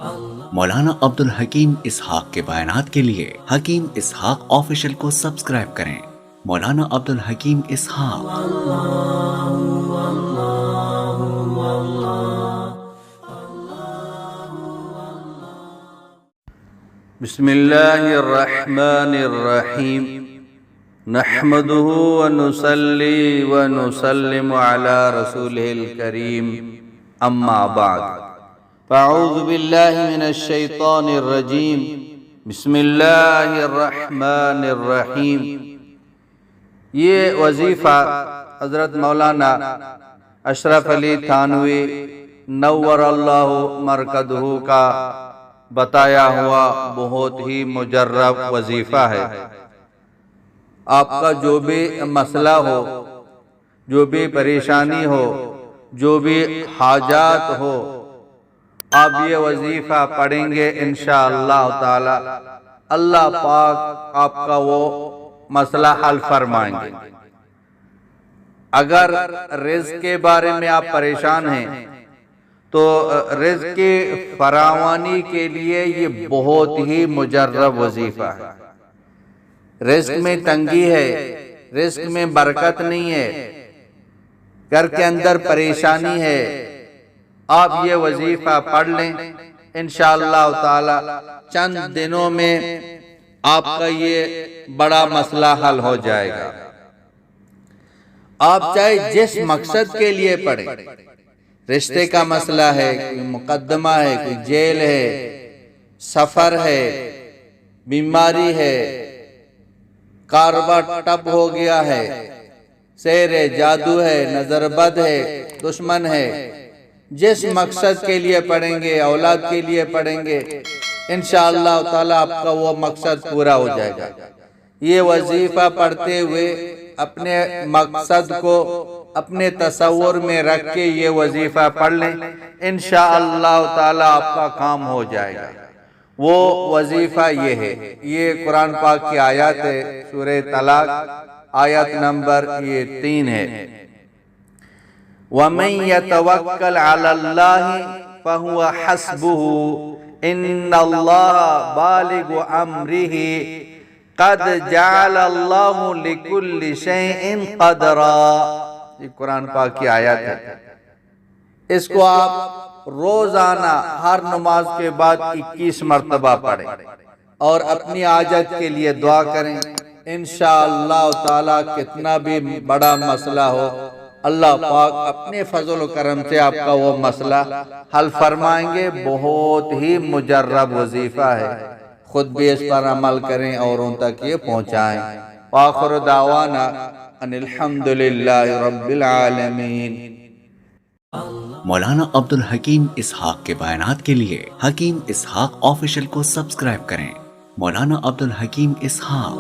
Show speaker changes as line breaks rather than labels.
مولانا عبدالحکیم اسحاق کے بیانات کے لیے حکیم اسحاق آفیشل کو سبسکرائب کریں۔ مولانا عبدالحکیم اسحاق۔
بسم اللہ الرحمن الرحیم نحمده ونصلی ونسلم علی رسولہ الکریم اما بعد فاعوذ باللہ من الشیطان الرجیم بسم اللہ الرحمن الرحیم۔ یہ وظیفہ حضرت مولانا اشرف علی تھانوی نور اللہ مرکزہ کا بتایا ہوا بہت ہی مجرب وظیفہ ہے۔ آپ کا جو بھی مسئلہ ہو، جو بھی پریشانی ہو، جو بھی حاجات ہو، آپ یہ وظیفہ پڑھیں گے انشاءاللہ تعالی اللہ پاک آپ کا وہ مسئلہ حل فرمائیں گے۔ اگر رزق کے بارے میں آپ پریشان ہیں تو رزق کی فراوانی کے لیے یہ بہت ہی مجرب وظیفہ ہے۔ رزق میں تنگی ہے، رزق میں برکت نہیں ہے، گھر کے اندر پریشانی ہے، آپ یہ وظیفہ پڑھ لیں انشاءاللہ تعالی چند دنوں میں آپ کا یہ بڑا مسئلہ حل ہو جائے گا۔ آپ چاہے جس مقصد کے لیے پڑھیں، رشتے کا مسئلہ ہے، کوئی مقدمہ ہے، کوئی جیل ہے، سفر ہے، بیماری ہے، کاروبار ٹپ ہو گیا ہے، سحر ہے، جادو ہے، نظر بد ہے، دشمن ہے، جس مقصد کے لیے پڑھیں گے، اولاد کے لیے پڑھیں گے انشاءاللہ تعالی آپ کا وہ مقصد پورا ہو جائے گا۔ یہ وظیفہ پڑھتے ہوئے اپنے مقصد کو اپنے تصور میں رکھ کے یہ وظیفہ پڑھ لیں انشاءاللہ تعالی آپ کا کام ہو جائے گا۔ وہ وظیفہ یہ ہے، یہ قرآن پاک کی آیات ہے، سورہ طلاق آیت نمبر 3 ہے۔ وَمَن يَتَوَكَّلْ عَلَى اللَّهِ فَهُوَ حَسْبُهُ إِنَّ اللَّهَ بَالِغُ أَمْرِهِ قَدْ جَعَلَ اللَّهُ لِكُلِّ شَيْءٍ قَدْرًا۔ یہ قرآن پاک کی آیت ہے، اس کو آپ روزانہ ہر نماز کے بعد 21 مرتبہ پڑھیں اور اپنی حاجت کے لیے دعا کریں انشاءاللہ تعالی کتنا بھی بڑا مسئلہ ہو اللہ پاک اپنے فضل و کرم سے آپ کا وہ مسئلہ حل فرمائیں گے۔ بہت ہی مجرب وظیفہ ہے، خود بھی اس پر عمل کریں اور ان تک یہ پہنچائیں۔ وآخر دعوانا ان الحمدللہ رب العالمین۔
مولانا عبدالحکیم اسحاق کے بیانات کے لیے حکیم اسحاق آفیشل کو سبسکرائب کریں۔ مولانا عبدالحکیم اسحاق۔